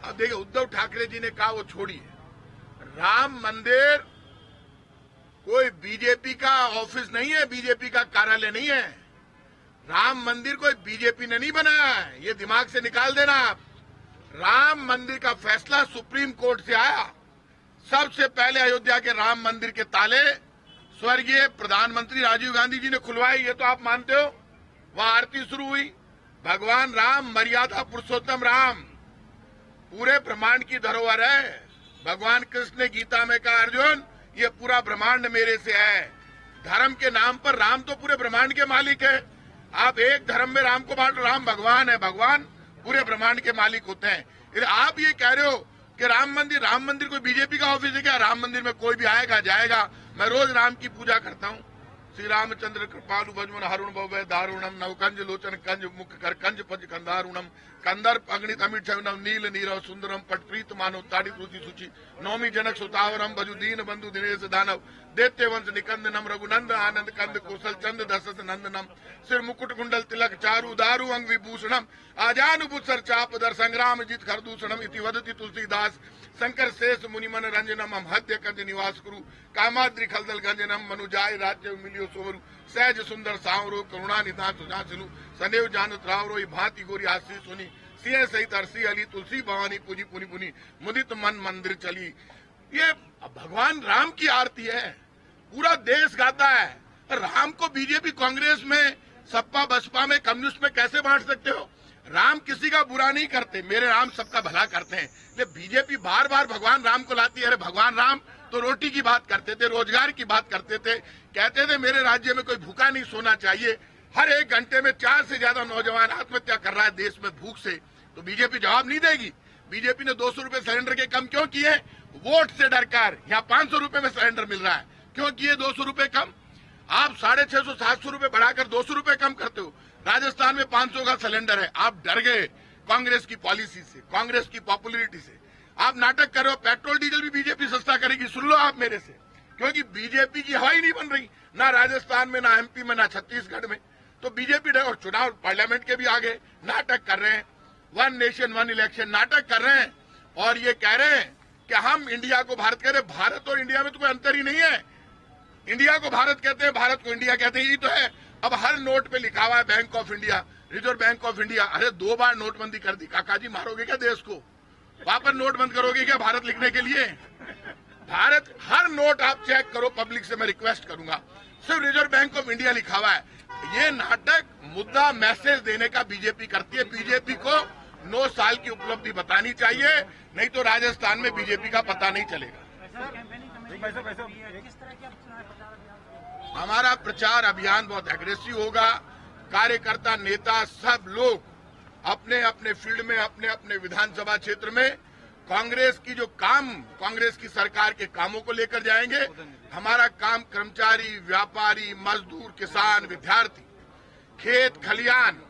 अब देखिए, उद्धव ठाकरे जी ने कहा वो छोड़िए, राम मंदिर कोई बीजेपी का ऑफिस नहीं है, बीजेपी का कार्यालय नहीं है। राम मंदिर कोई बीजेपी ने नहीं बनाया है, ये दिमाग से निकाल देना आप। राम मंदिर का फैसला सुप्रीम कोर्ट से आया। सबसे पहले अयोध्या के राम मंदिर के ताले स्वर्गीय प्रधानमंत्री राजीव गांधी जी ने खुलवाई, ये तो आप मानते हो। वहां आरती शुरू हुई। भगवान राम, मर्यादा पुरुषोत्तम राम, पूरे ब्रह्मांड की धरोहर है। भगवान कृष्ण ने गीता में कहा, अर्जुन ये पूरा ब्रह्मांड मेरे से है। धर्म के नाम पर राम तो पूरे ब्रह्मांड के मालिक है। आप एक धर्म में राम को बांट, राम भगवान है, भगवान पूरे ब्रह्मांड के मालिक होते हैं। आप ये कह रहे हो कि राम मंदिर कोई बीजेपी का ऑफिस है क्या? राम मंदिर में कोई भी आएगा जाएगा। मैं रोज राम की पूजा करता हूँ। श्री रामचंद्र कृपालु भजमन हरुण भव्य दारुणम नवकंज लोचन कंज मुख कर कंज पंज कंदारुणम कंदर अग्नित अमित नव नील नीरव सुंदरम पटप्रीत मानव ताड़ी रुचि सूचि नौमी जनक सुतावरम भजु दीन बंधु दिनेश दानव दैत्य वंश निकंदनम रघुनंद आनंद कंद कौशल चंद दशरथ नंदनम सिर मुकुट कुंडल तिलक चारु दारु अंग विभूषणम आजानुपुत्सर चापदर संग्राम जित खरदूषणम इति वदति तुलसीदास शंकर शेष मुनिमन रंजनम हम हद्य कंज निवास कुरु कामाद्रि खलदल गंजनम मनुजाय राज्य मिलियो सोवरु सहज सुंदर सावरो करुणा निधान सुजाचनु सदैव जानत रावरो भांति गोरी आशीष सुनी सिंह सहित अरसी अली तुलसी भवानी पूजी पुनि पुनि मुदित मन मंदिर चली। ये भगवान राम की आरती है, पूरा देश गाता है। राम को बीजेपी कांग्रेस में, सपा बसपा में, कम्युनिस्ट में कैसे बांट सकते हो? राम किसी का बुरा नहीं करते, मेरे राम सबका भला करते हैं। लेकिन बीजेपी बार बार भगवान राम को लाती है। अरे भगवान राम तो रोटी की बात करते थे, रोजगार की बात करते थे, कहते थे मेरे राज्य में कोई भूखा नहीं सोना चाहिए। हर एक घंटे में 4 से ज्यादा नौजवान आत्महत्या कर रहा है देश में भूख से। तो बीजेपी जवाब नहीं देगी। बीजेपी ने 200 रुपए सिलेंडर के कम क्यों किए? वोट से डरकर। यहाँ 500 रुपए में सिलेंडर मिल रहा है, क्यों किए 200 रुपए कम? आप 650-700 रुपए बढ़ाकर 200 रुपए कम करते हो। राजस्थान में 500 का सिलेंडर है, आप डर गए कांग्रेस की पॉलिसी से, कांग्रेस की पॉपुलरिटी से। आप नाटक कर रहे हो, पेट्रोल डीजल भी बीजेपी सस्ता करेगी, सुन लो आप मेरे से, क्योंकि बीजेपी की हवा ही नहीं बन रही, ना राजस्थान में, ना एमपी में, ना छत्तीसगढ़ में। तो बीजेपी और चुनाव पार्लियामेंट के भी आगे नाटक कर रहे हैं, 1 नेशन 1 इलेक्शन नाटक कर रहे हैं। और ये कह रहे हैं कि हम इंडिया को भारत कह रहे हैं। भारत और इंडिया में तो कोई अंतर ही नहीं है। इंडिया को भारत कहते हैं, भारत को इंडिया कहते हैं, यही तो है। अब हर नोट पे लिखा हुआ है bank of India, reserve bank of India. अरे 2 बार नोटबंदी कर दी, काका जी मारोगे क्या देश को? वापस नोट बंद करोगे क्या भारत लिखने के लिए? भारत, हर नोट आप चेक करो, पब्लिक से मैं रिक्वेस्ट करूंगा, सिर्फ रिजर्व बैंक ऑफ इंडिया लिखा हुआ है। ये नाटक, मुद्दा, मैसेज देने का बीजेपी करती है। बीजेपी को 9 साल की उपलब्धि बतानी चाहिए, नहीं तो राजस्थान में बीजेपी का पता नहीं चलेगा। हमारा प्रचार अभियान बहुत एग्रेसिव होगा। कार्यकर्ता, नेता, सब लोग अपने अपने फील्ड में, अपने अपने विधानसभा क्षेत्र में कांग्रेस की जो काम, कांग्रेस की सरकार के कामों को लेकर जाएंगे। हमारा काम कर्मचारी, व्यापारी, मजदूर, किसान, विद्यार्थी, खेत खलियान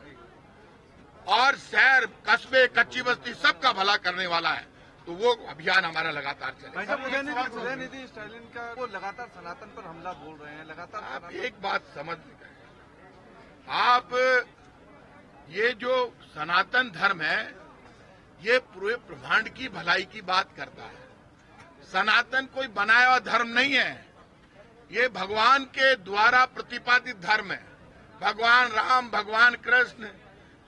और शहर, कस्बे, कच्ची बस्ती, सबका भला करने वाला है। तो वो अभियान हमारा लगातार चलेगा। उदयनिधि स्टालिन का वो लगातार सनातन पर हमला बोल रहे हैं, लगातार। आप एक बात समझ गए, आप ये जो सनातन धर्म है, ये पूरे ब्रह्मांड की भलाई की बात करता है। सनातन कोई बनाया हुआ धर्म नहीं है, ये भगवान के द्वारा प्रतिपादित धर्म है। भगवान राम, भगवान कृष्ण,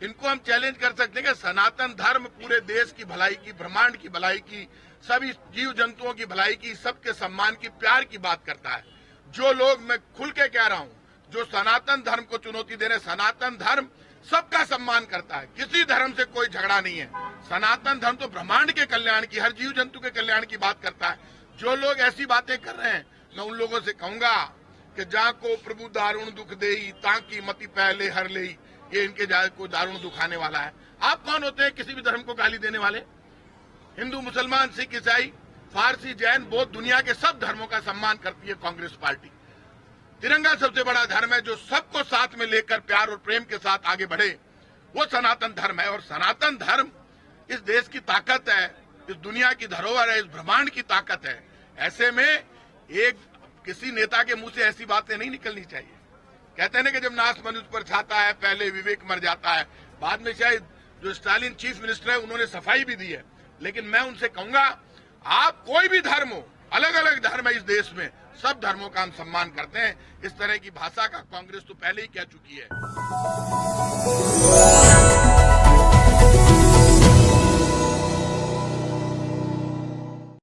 इनको हम चैलेंज कर सकते हैं कि सनातन धर्म पूरे देश की भलाई की, ब्रह्मांड की भलाई की, सभी जीव जंतुओं की भलाई की, सबके सम्मान की, प्यार की बात करता है। जो लोग, मैं खुल के कह रहा हूं, जो सनातन धर्म को चुनौती दे रहे, सनातन धर्म सबका सम्मान करता है, किसी धर्म से कोई झगड़ा नहीं है। सनातन धर्म तो ब्रह्मांड के कल्याण की, हर जीव जंतु के कल्याण की बात करता है। जो लोग ऐसी बातें कर रहे हैं, मैं उन लोगों से कहूंगा कि जा को प्रभु दारुण दुख देई, ताकि मति पहले हर ले, ये इनके को दारुण दुखाने वाला है। आप कौन होते हैं किसी भी धर्म को गाली देने वाले? हिंदू, मुसलमान, सिख, ईसाई, फारसी, जैन, बौद्ध, दुनिया के सब धर्मों का सम्मान करती है कांग्रेस पार्टी। तिरंगा सबसे बड़ा धर्म है, जो सबको साथ में लेकर प्यार और प्रेम के साथ आगे बढ़े, वो सनातन धर्म है। और सनातन धर्म इस देश की ताकत है, इस दुनिया की धरोहर है, इस ब्रह्मांड की ताकत है। ऐसे में एक किसी नेता के मुंह से ऐसी बातें नहीं निकलनी चाहिए। कहते हैं ना कि जब नाश मनुष्य पर छाता है, पहले विवेक मर जाता है। बाद में शायद जो स्टालिन चीफ मिनिस्टर है, उन्होंने सफाई भी दी है। लेकिन मैं उनसे कहूंगा, आप कोई भी धर्म हो, अलग अलग धर्म है इस देश में, सब धर्मों का हम सम्मान करते हैं। इस तरह की भाषा का कांग्रेस तो पहले ही कह चुकी है।